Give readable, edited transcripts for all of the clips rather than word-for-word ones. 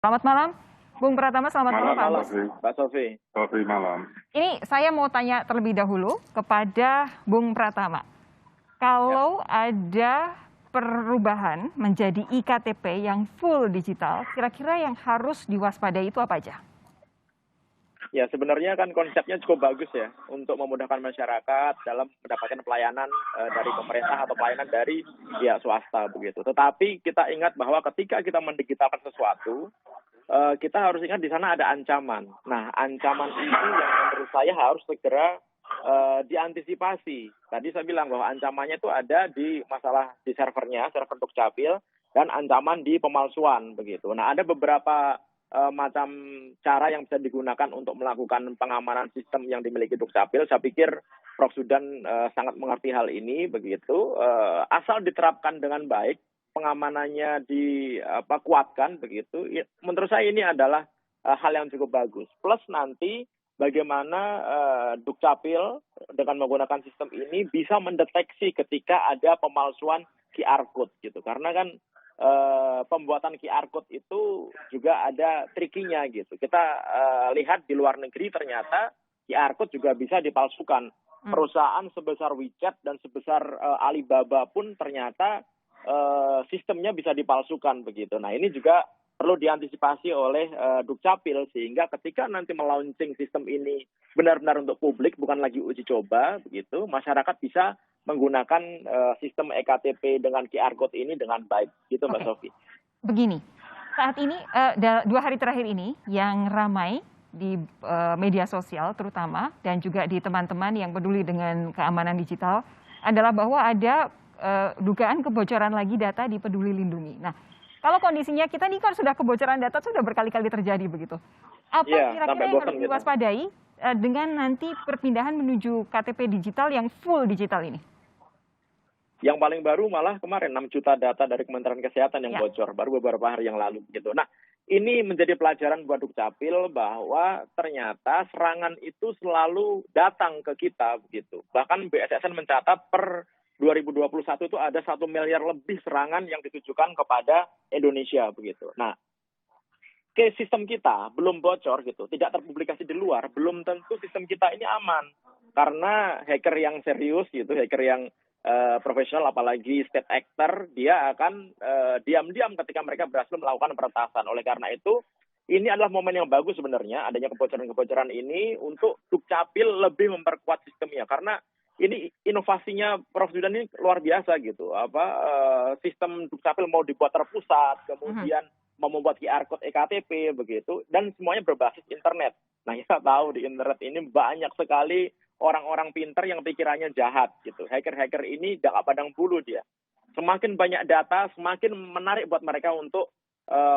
Selamat malam, Bung Pratama. Selamat malam, Malam, Pak malam, Agus. Mbak Sofi. Sofi malam. Ini saya mau tanya terlebih dahulu kepada Bung Pratama. Kalau ada perubahan menjadi iktp yang full digital, kira-kira yang harus diwaspadai itu apa aja? Ya, sebenarnya kan konsepnya cukup bagus ya untuk memudahkan masyarakat dalam mendapatkan pelayanan dari pemerintah atau pelayanan dari pihak swasta begitu. Tetapi kita ingat bahwa ketika kita mendigitalkan sesuatu, kita harus ingat di sana ada ancaman. Nah, ancaman ini yang menurut saya harus segera diantisipasi. Tadi saya bilang bahwa ancamannya itu ada di masalah di servernya, server Dukcapil, dan ancaman di pemalsuan begitu. Nah, ada beberapa macam cara yang bisa digunakan untuk melakukan pengamanan sistem yang dimiliki Dukcapil. Saya pikir Prof. Zudan sangat mengerti hal ini begitu. Asal diterapkan dengan baik, pengamanannya dikuatkan begitu. Menurut saya ini adalah hal yang cukup bagus. Plus nanti bagaimana Dukcapil dengan menggunakan sistem ini bisa mendeteksi ketika ada pemalsuan QR code gitu. Karena kan pembuatan QR code itu juga ada trikinya gitu. Kita lihat di luar negeri ternyata QR code juga bisa dipalsukan. Perusahaan sebesar WeChat dan sebesar Alibaba pun ternyata sistemnya bisa dipalsukan begitu. Nah, ini juga perlu diantisipasi oleh Dukcapil sehingga ketika nanti melaunching sistem ini benar-benar untuk publik, bukan lagi uji coba begitu, masyarakat bisa menggunakan sistem ektp dengan QR code ini dengan baik, gitu Mbak Sofi. Begini, saat ini 2 hari terakhir ini yang ramai di media sosial terutama dan juga di teman-teman yang peduli dengan keamanan digital adalah bahwa ada dugaan kebocoran lagi data di Peduli Lindungi. Nah, kalau kondisinya kita ini kan sudah kebocoran data sudah berkali-kali terjadi begitu. Apa kira-kira yang harus diwaspadai dengan nanti perpindahan menuju KTP digital yang full digital ini? Yang paling baru malah kemarin 6 juta data dari Kementerian Kesehatan yang bocor baru beberapa hari yang lalu gitu. Nah, ini menjadi pelajaran buat Dukcapil bahwa ternyata serangan itu selalu datang ke kita begitu. Bahkan BSSN mencatat per 2021 itu ada 1 miliar lebih serangan yang ditujukan kepada Indonesia begitu. Nah, sistem kita belum bocor gitu, tidak terpublikasi di luar, belum tentu sistem kita ini aman. Karena hacker yang serius gitu, hacker yang profesional apalagi state actor, dia akan diam-diam ketika mereka berhasil melakukan peretasan. Oleh karena itu, ini adalah momen yang bagus sebenarnya adanya kebocoran-kebocoran ini untuk Dukcapil lebih memperkuat sistemnya karena ini inovasinya Prof. Zudan ini luar biasa gitu. Sistem Dukcapil mau dibuat terpusat, kemudian mau membuat QR code ektp begitu, dan semuanya berbasis internet. Nah, kita tahu di internet ini banyak sekali orang-orang pintar yang pikirannya jahat gitu. Hacker-hacker ini jangan pandang bulu dia. Semakin banyak data, semakin menarik buat mereka untuk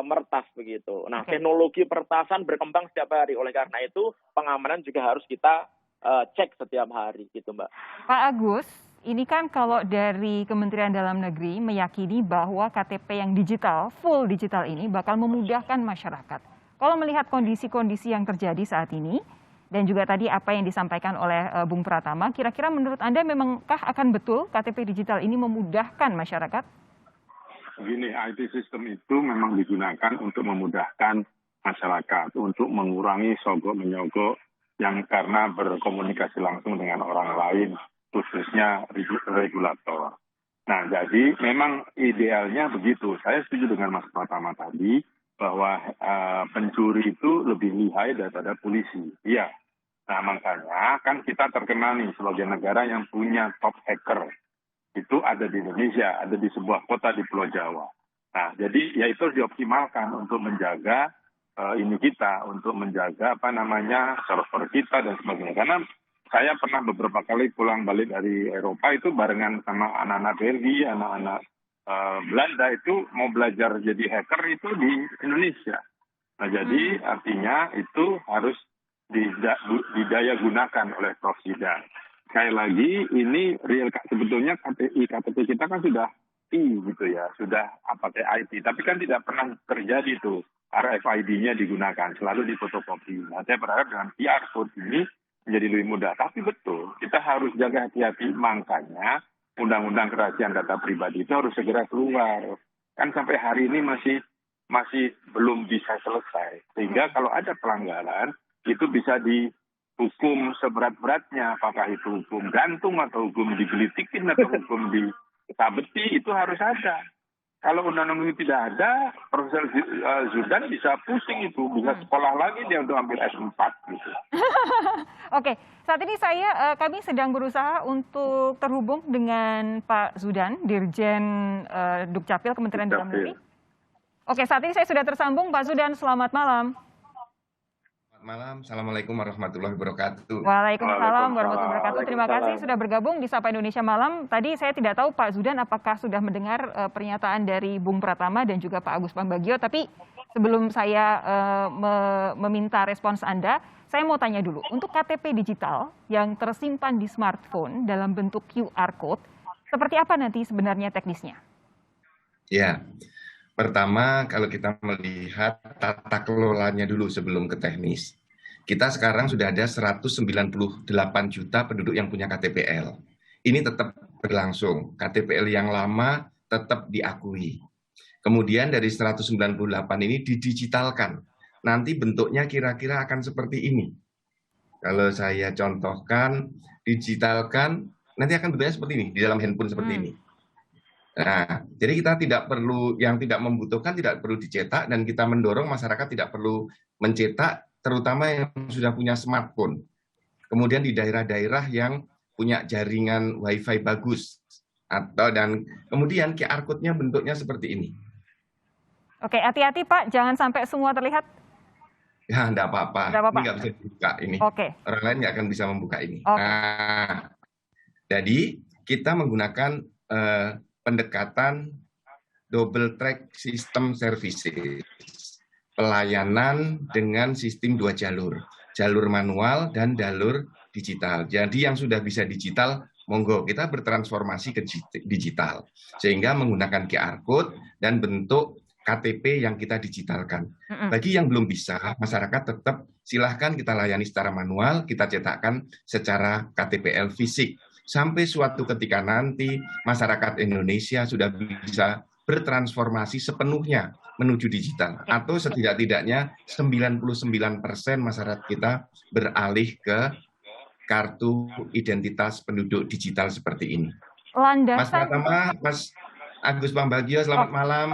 meretas begitu. Nah, teknologi peretasan berkembang setiap hari. Oleh karena itu, pengamanan juga harus kita cek setiap hari gitu, Mbak. Pak Agus, ini kan kalau dari Kementerian Dalam Negeri meyakini bahwa KTP yang digital, full digital ini bakal memudahkan masyarakat. Kalau melihat kondisi-kondisi yang terjadi saat ini, dan juga tadi apa yang disampaikan oleh Bung Pratama, kira-kira menurut Anda memangkah akan betul KTP digital ini memudahkan masyarakat? Begini, IT system itu memang digunakan untuk memudahkan masyarakat, untuk mengurangi sogok-menyogok yang karena berkomunikasi langsung dengan orang lain, khususnya regulator. Nah, jadi memang idealnya begitu. Saya setuju dengan Mas Pratama tadi, bahwa pencuri itu lebih lihai daripada polisi. Iya. Nah, makanya kan kita terkenal nih sebagai negara yang punya top hacker. Itu ada di Indonesia, ada di sebuah kota di Pulau Jawa. Nah, jadi ya itu dioptimalkan untuk menjaga ini kita, untuk menjaga server kita dan sebagainya. Karena saya pernah beberapa kali pulang balik dari Eropa itu barengan sama anak-anak Belgia, anak-anak Belanda itu mau belajar jadi hacker itu di Indonesia. Nah, jadi artinya itu harus didaya gunakan oleh Prof. Zudan. Sekali lagi ini sebetulnya KTP kita kan sudah gitu ya, sudah pakai IT, tapi kan tidak pernah terjadi tuh RFID-nya digunakan, selalu difotokopi. Nah, saya berharap dengan QR code ini menjadi lebih mudah. Tapi betul, kita harus jaga hati-hati, makanya Undang-Undang Kerahasiaan Data Pribadi itu harus segera keluar. Kan sampai hari ini masih masih belum bisa selesai. Sehingga kalau ada pelanggaran, itu bisa dihukum seberat-beratnya. Apakah itu hukum gantung atau hukum digelitikin atau hukum disabeti, itu harus ada. Kalau undang-undang itu tidak ada, Profesor Zudan bisa pusing itu, bisa sekolah lagi dia untuk ambil S4 gitu. Oke, saat ini kami sedang berusaha untuk terhubung dengan Pak Zudan, Dirjen Dukcapil Kementerian Dalam Negeri. Oke, saat ini saya sudah tersambung, Pak Zudan, selamat malam. Malam, Assalamualaikum warahmatullahi wabarakatuh. Waalaikumsalam warahmatullahi wabarakatuh. Terima kasih sudah bergabung di Sapa Indonesia Malam. Tadi saya tidak tahu Pak Zudan apakah sudah mendengar pernyataan dari Bung Pratama dan juga Pak Agus Pambagio. Tapi sebelum saya meminta respons Anda, saya mau tanya dulu. Untuk KTP digital yang tersimpan di smartphone dalam bentuk QR Code, seperti apa nanti sebenarnya teknisnya? Ya, pertama, kalau kita melihat tata kelolanya dulu sebelum ke teknis. Kita sekarang sudah ada 198 juta penduduk yang punya KTPL. Ini tetap berlangsung. KTPL yang lama tetap diakui. Kemudian dari 198 ini didigitalkan. Nanti bentuknya kira-kira akan seperti ini. Kalau saya contohkan, digitalkan, nanti akan bentuknya seperti ini, di dalam handphone seperti ini. Nah, jadi kita yang tidak membutuhkan tidak perlu dicetak, dan kita mendorong masyarakat tidak perlu mencetak, terutama yang sudah punya smartphone. Kemudian di daerah-daerah yang punya jaringan wifi bagus, dan kemudian QR code-nya bentuknya seperti ini. Oke, hati-hati Pak, jangan sampai semua terlihat. Ya, enggak apa-apa. Ini nggak bisa dibuka ini. Oke. Orang lain nggak akan bisa membuka ini. Oke. Nah, jadi kita menggunakan pendekatan double track system services, pelayanan dengan sistem 2 jalur manual dan jalur digital. Jadi yang sudah bisa digital, monggo kita bertransformasi ke digital, sehingga menggunakan QR code dan bentuk KTP yang kita digitalkan. Bagi yang belum bisa, masyarakat tetap silahkan kita layani secara manual, kita cetakkan secara KTPL fisik. Sampai suatu ketika nanti masyarakat Indonesia sudah bisa bertransformasi sepenuhnya menuju digital. Atau setidak-tidaknya 99% masyarakat kita beralih ke kartu identitas penduduk digital seperti ini. Mas Pratama, Mas Agus Pambagio, selamat malam.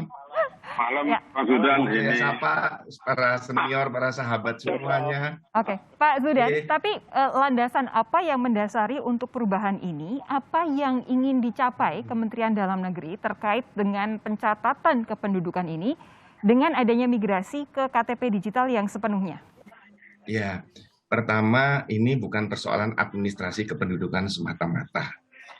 Malam, Pak Zudan. Saya sapa para senior, para sahabat semuanya. Oke, Pak Zudan, tapi landasan apa yang mendasari untuk perubahan ini? Apa yang ingin dicapai Kementerian Dalam Negeri terkait dengan pencatatan kependudukan ini dengan adanya migrasi ke KTP digital yang sepenuhnya? Ya, pertama ini bukan persoalan administrasi kependudukan semata-mata.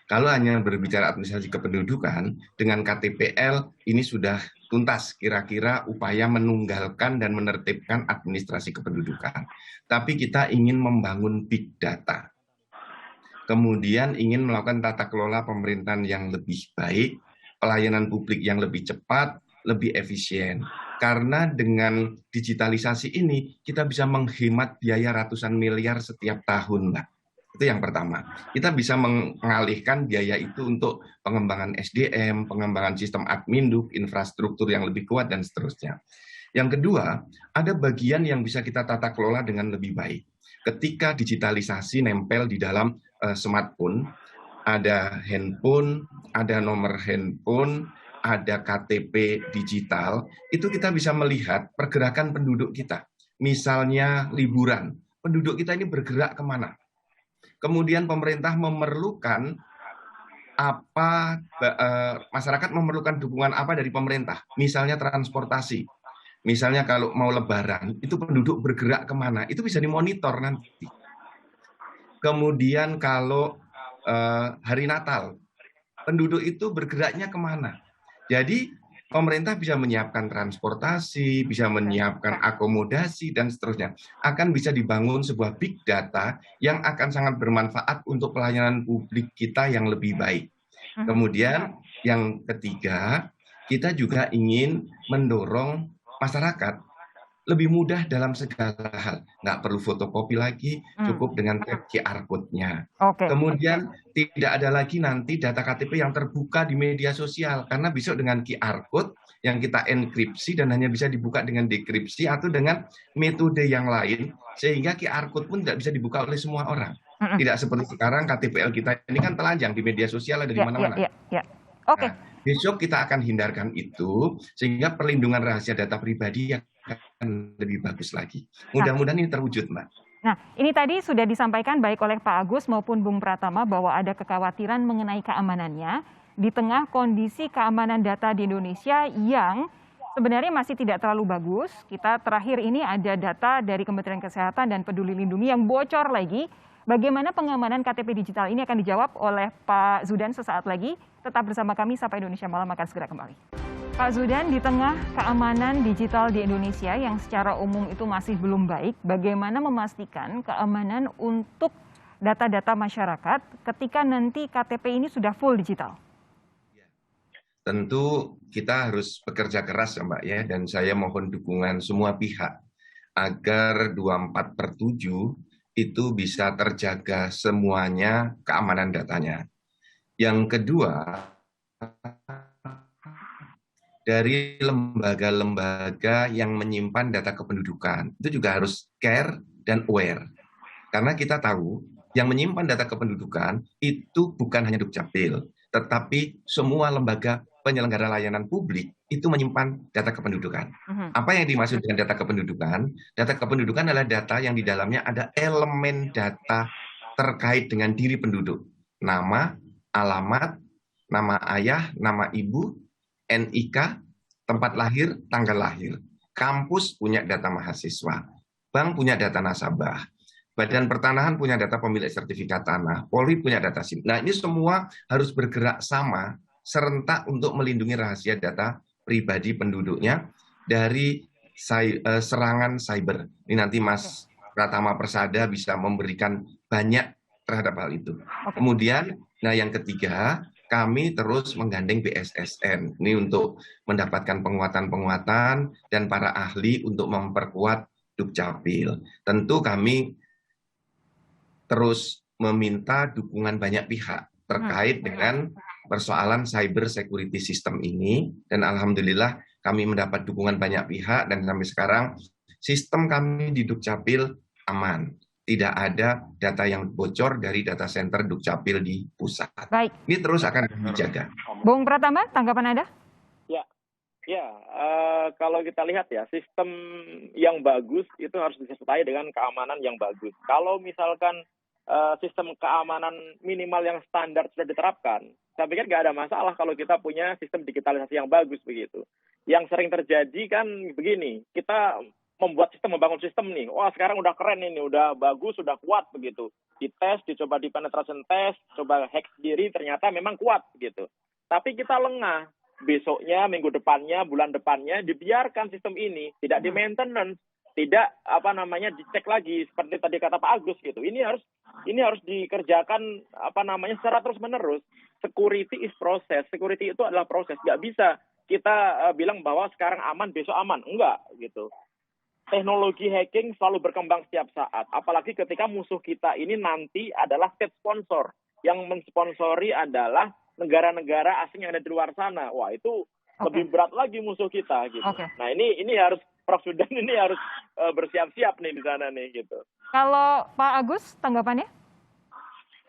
Kalau hanya berbicara administrasi kependudukan, dengan KTPL ini sudah tuntas kira-kira upaya menunggalkan dan menertibkan administrasi kependudukan. Tapi kita ingin membangun big data. Kemudian ingin melakukan tata kelola pemerintahan yang lebih baik, pelayanan publik yang lebih cepat, lebih efisien. Karena dengan digitalisasi ini, kita bisa menghemat biaya ratusan miliar setiap tahun, Mbak. Itu yang pertama. Kita bisa mengalihkan biaya itu untuk pengembangan SDM, pengembangan sistem adminduk, infrastruktur yang lebih kuat, dan seterusnya. Yang kedua, ada bagian yang bisa kita tata kelola dengan lebih baik. Ketika digitalisasi nempel di dalam smartphone, ada handphone, ada nomor handphone, ada KTP digital, itu kita bisa melihat pergerakan penduduk kita. Misalnya liburan, penduduk kita ini bergerak kemana? Kemudian pemerintah memerlukan apa, masyarakat memerlukan dukungan apa dari pemerintah, misalnya transportasi. Misalnya kalau mau lebaran, itu penduduk bergerak kemana, itu bisa dimonitor nanti. Kemudian kalau hari Natal, penduduk itu bergeraknya kemana. Jadi pemerintah bisa menyiapkan transportasi, bisa menyiapkan akomodasi, dan seterusnya. Akan bisa dibangun sebuah big data yang akan sangat bermanfaat untuk pelayanan publik kita yang lebih baik. Kemudian yang ketiga, kita juga ingin mendorong masyarakat lebih mudah dalam segala hal. Nggak perlu fotokopi lagi, cukup dengan QR code-nya. Oke. Kemudian tidak ada lagi nanti data KTP yang terbuka di media sosial, karena besok dengan QR code yang kita enkripsi dan hanya bisa dibuka dengan dekripsi atau dengan metode yang lain, sehingga QR code pun tidak bisa dibuka oleh semua orang. Tidak seperti sekarang KTPL kita ini kan telanjang di media sosial, ada di mana-mana. Oke. Nah, besok kita akan hindarkan itu sehingga perlindungan rahasia data pribadi akan lebih bagus lagi. Mudah-mudahan ini terwujud, Mbak. Nah, ini tadi sudah disampaikan baik oleh Pak Agus maupun Bung Pratama bahwa ada kekhawatiran mengenai keamanannya di tengah kondisi keamanan data di Indonesia yang sebenarnya masih tidak terlalu bagus. Kita terakhir ini ada data dari Kementerian Kesehatan dan Peduli Lindungi yang bocor lagi. Bagaimana pengamanan KTP digital ini akan dijawab oleh Pak Zudan sesaat lagi. Tetap bersama kami, Sapa Indonesia Malam akan segera kembali. Pak Zudan, di tengah keamanan digital di Indonesia yang secara umum itu masih belum baik, bagaimana memastikan keamanan untuk data-data masyarakat ketika nanti KTP ini sudah full digital? Tentu kita harus bekerja keras ya Mbak ya, dan saya mohon dukungan semua pihak agar 24/7 itu bisa terjaga semuanya keamanan datanya. Yang kedua, dari lembaga-lembaga yang menyimpan data kependudukan, itu juga harus care dan aware. Karena kita tahu, yang menyimpan data kependudukan itu bukan hanya Dukcapil, tetapi semua lembaga penyelenggara layanan publik itu menyimpan data kependudukan. Apa yang dimaksud dengan data kependudukan? Data kependudukan adalah data yang di dalamnya ada elemen data terkait dengan diri penduduk. Nama, alamat, nama ayah, nama ibu, NIK, tempat lahir, tanggal lahir. Kampus punya data mahasiswa. Bank punya data nasabah. Badan Pertanahan punya data pemilik sertifikat tanah. Polri punya data SIM. Nah, ini semua harus bergerak sama, serentak untuk melindungi rahasia data pribadi penduduknya dari serangan cyber. Ini nanti Mas Pratama Persada bisa memberikan banyak terhadap hal itu. Kemudian, nah yang ketiga, kami terus menggandeng BSSN. Ini untuk mendapatkan penguatan-penguatan dan para ahli untuk memperkuat Dukcapil. Tentu kami terus meminta dukungan banyak pihak terkait dengan persoalan cyber security system ini, dan alhamdulillah kami mendapat dukungan banyak pihak dan sampai sekarang sistem kami di Dukcapil aman. Tidak ada data yang bocor dari data center Dukcapil di pusat. Baik. Ini terus akan dijaga. Bung Pratama, tanggapan Anda? Kalau kita lihat ya, sistem yang bagus itu harus disertai dengan keamanan yang bagus. Kalau misalkan sistem keamanan minimal yang standar sudah diterapkan, saya pikir nggak ada masalah kalau kita punya sistem digitalisasi yang bagus begitu. Yang sering terjadi kan begini, kita membangun sistem nih, wah sekarang udah keren ini, udah bagus, udah kuat begitu. Dites, dicoba di penetration test, coba hack sendiri, ternyata memang kuat begitu. Tapi kita lengah, besoknya, minggu depannya, bulan depannya dibiarkan sistem ini, tidak di maintenance, tidak dicek lagi seperti tadi kata Pak Agus gitu. Ini harus dikerjakan secara terus menerus. Security is process. Security itu adalah proses. Nggak bisa kita bilang bahwa sekarang aman, besok aman. Enggak gitu. Teknologi hacking selalu berkembang setiap saat. Apalagi ketika musuh kita ini nanti adalah state sponsor. Yang mensponsori adalah negara-negara asing yang ada di luar sana. Wah, itu lebih berat lagi musuh kita gitu. Nah, ini harus Prof. Zudan ini harus bersiap-siap nih di sana nih gitu. Kalau Pak Agus, tanggapannya?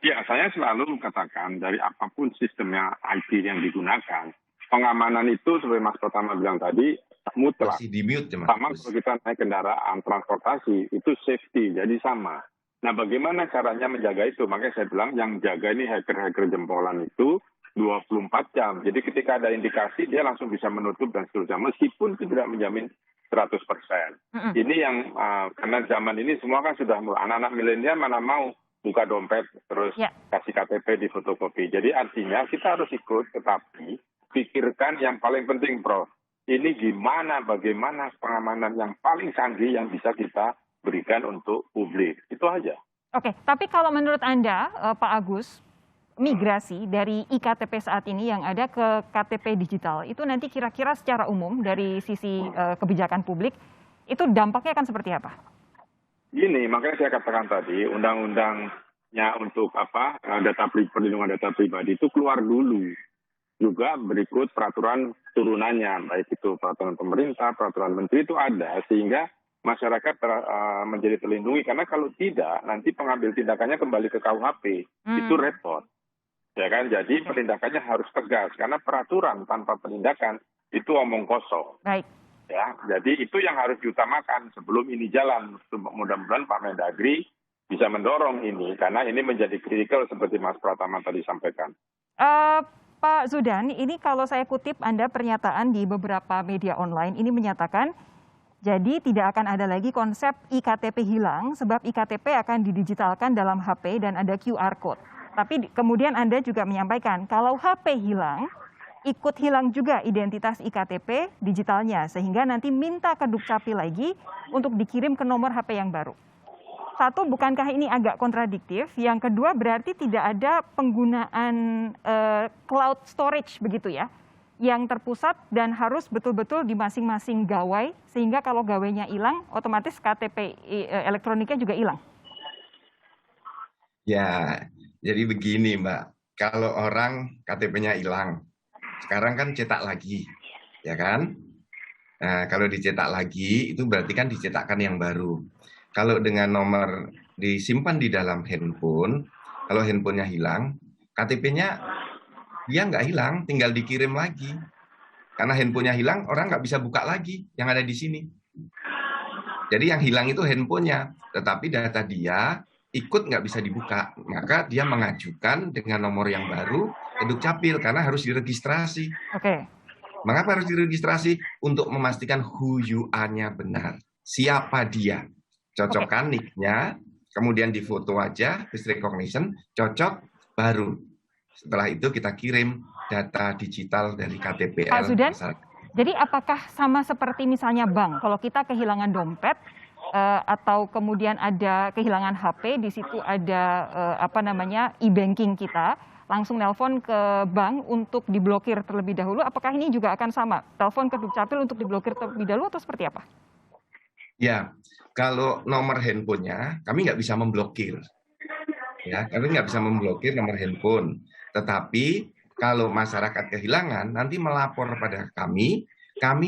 Ya, saya selalu katakan dari apapun sistemnya IT yang digunakan, pengamanan itu seperti Mas Pratama bilang tadi, mutlak. Masih di mute, sama kalau kita naik kendaraan transportasi, itu safety, jadi sama. Nah, bagaimana caranya menjaga itu? Makanya saya bilang yang jaga ini hacker-hacker jempolan itu 24 jam. Jadi ketika ada indikasi, dia langsung bisa menutup dan seterusnya. Meskipun itu tidak menjamin 100%. Ini yang, karena zaman ini semua kan sudah, anak-anak milenial mana mau buka dompet, terus kasih KTP di fotokopi. Jadi artinya kita harus ikut, tetapi pikirkan yang paling penting, Prof. Ini bagaimana pengamanan yang paling canggih yang bisa kita berikan untuk publik. Itu aja. Oke, tapi kalau menurut Anda, Pak Agus, migrasi dari iktp saat ini yang ada ke KTP digital, itu nanti kira-kira secara umum dari sisi kebijakan publik, itu dampaknya akan seperti apa? Gini, makanya saya katakan tadi, undang-undangnya untuk perlindungan data pribadi itu keluar dulu. Juga berikut peraturan turunannya, baik itu peraturan pemerintah, peraturan menteri itu ada, sehingga masyarakat menjadi terlindungi. Karena kalau tidak, nanti pengambil tindakannya kembali ke KUHP. Itu repot. Ya kan, jadi penindakannya harus tegas. Karena peraturan tanpa penindakan itu omong kosong. Baik. Ya, jadi itu yang harus diutamakan sebelum ini jalan. Mudah-mudahan Pak Mendagri bisa mendorong ini, karena ini menjadi kritikal seperti Mas Pratama tadi sampaikan. Pak Zudan, ini kalau saya kutip Anda pernyataan di beberapa media online, ini menyatakan, jadi tidak akan ada lagi konsep IKTP hilang, sebab IKTP akan didigitalkan dalam HP dan ada QR Code. Tapi kemudian Anda juga menyampaikan, kalau HP hilang, ikut hilang juga identitas IKTP digitalnya, sehingga nanti minta ke Dukcapil lagi untuk dikirim ke nomor HP yang baru. Satu, bukankah ini agak kontradiktif? Yang kedua, berarti tidak ada penggunaan cloud storage begitu ya, yang terpusat dan harus betul-betul di masing-masing gawai, sehingga kalau gawainya hilang, otomatis KTP elektroniknya juga hilang. Ya, jadi begini Mbak, kalau orang KTP-nya hilang, sekarang kan cetak lagi, ya kan? Nah, kalau dicetak lagi, itu berarti kan dicetakkan yang baru. Kalau dengan nomor disimpan di dalam handphone, kalau handphonenya hilang, KTP-nya dia nggak hilang, tinggal dikirim lagi. Karena handphonenya hilang, orang nggak bisa buka lagi yang ada di sini. Jadi yang hilang itu handphonenya, tetapi data dia ikut nggak bisa dibuka. Maka dia mengajukan dengan nomor yang baru ke Dukcapil karena harus diregistrasi. Oke. Mengapa harus diregistrasi? Untuk memastikan who you are-nya benar. Siapa dia? Cocokkan nick-nya, kemudian difoto aja, face recognition, cocok, baru. Setelah itu kita kirim data digital dari KTPL. Pak Zudan, jadi apakah sama seperti misalnya bank? Kalau kita kehilangan dompet, atau kemudian ada kehilangan HP, di situ ada e-banking kita, langsung nelpon ke bank untuk diblokir terlebih dahulu. Apakah ini juga akan sama? Telepon ke Dukcapil untuk diblokir terlebih dahulu atau seperti apa? Ya, kalau nomor handphonenya kami nggak bisa memblokir. Ya, kami nggak bisa memblokir nomor handphone. Tetapi kalau masyarakat kehilangan, nanti melapor pada kami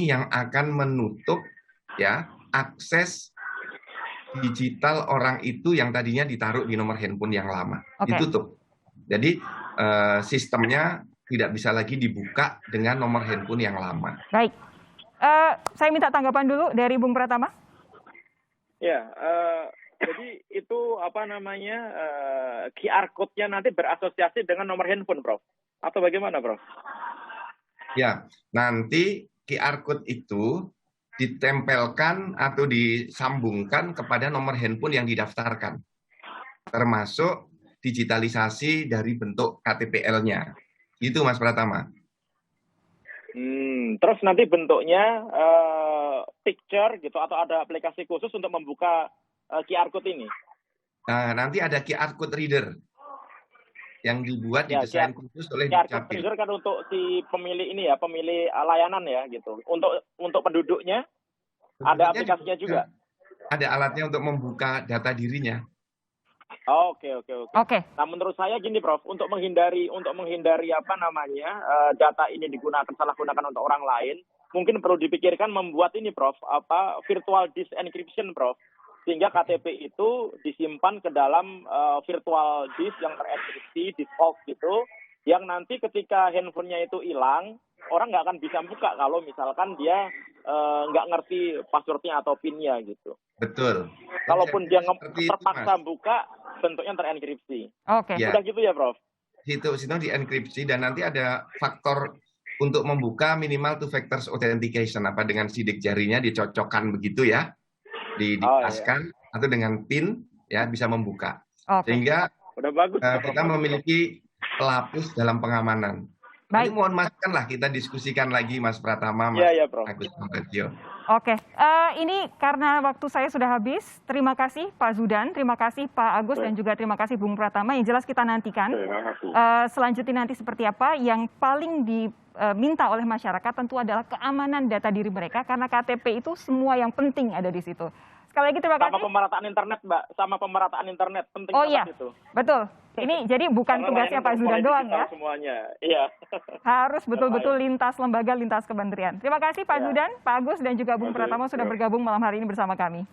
yang akan menutup ya akses digital orang itu yang tadinya ditaruh di nomor handphone yang lama. Okay. Ditutup. Jadi sistemnya tidak bisa lagi dibuka dengan nomor handphone yang lama. Baik. Saya minta tanggapan dulu dari Bung Pratama. Ya, jadi itu QR code-nya nanti berasosiasi dengan nomor handphone, Prof. Atau bagaimana, Prof? Ya, nanti QR code itu ditempelkan atau disambungkan kepada nomor handphone yang didaftarkan, termasuk digitalisasi dari bentuk KTPL-nya. Itu Mas Pratama. Terus nanti bentuknya picture gitu atau ada aplikasi khusus untuk membuka QR code ini? Nah, nanti ada QR code reader yang dibuat didesain khusus oleh QR code Dukcapil. reader kan untuk si pemilih ini ya, pemilih layanan ya gitu. Untuk penduduknya ada aplikasinya juga. Ada alatnya untuk membuka data dirinya. Oke. Nah, menurut saya gini, Prof, untuk menghindari data ini salah gunakan untuk orang lain, mungkin perlu dipikirkan membuat ini, Prof, virtual disk encryption, Prof. Sehingga KTP itu disimpan ke dalam virtual disk yang terenkripsi, default gitu, yang nanti ketika handphonenya itu hilang, orang nggak akan bisa buka kalau misalkan dia nggak ngerti passwordnya atau PIN-nya gitu. Betul. Kalaupun dia terpaksa buka, bentuknya terenkripsi. Oke. Udah gitu ya, Prof? Situ dienkripsi dan nanti ada faktor untuk membuka minimal two factors authentication, dengan sidik jarinya dicocokkan begitu ya, dipaskan atau dengan PIN ya bisa membuka. Sehingga udah bagus, kita memiliki pelapis dalam pengamanan. Baik. Jadi mohon maafkan lah kita diskusikan lagi Mas Pratama, Mas Agus Pambagio. Oke, ini karena waktu saya sudah habis. Terima kasih Pak Zudan, terima kasih Pak Agus, dan juga terima kasih Bung Pratama. Yang jelas kita nantikan selanjutnya nanti seperti apa. Yang paling diminta oleh masyarakat tentu adalah keamanan data diri mereka, karena KTP itu semua yang penting ada di situ. Sekali lagi terima kasih. Sama pemerataan internet, Mbak. Sama pemerataan internet. Penting Oh iya, banget itu. betul. Ini jadi bukan Karena tugasnya layanan Pak Zudan mulai doang digital ya. semuanya. Iya. Harus betul-betul lintas lembaga, lintas kementerian. Terima kasih Pak Ya. Zudan, Pak Agus, dan juga Bung Oke, Pratama sudah ya. bergabung malam hari ini bersama kami.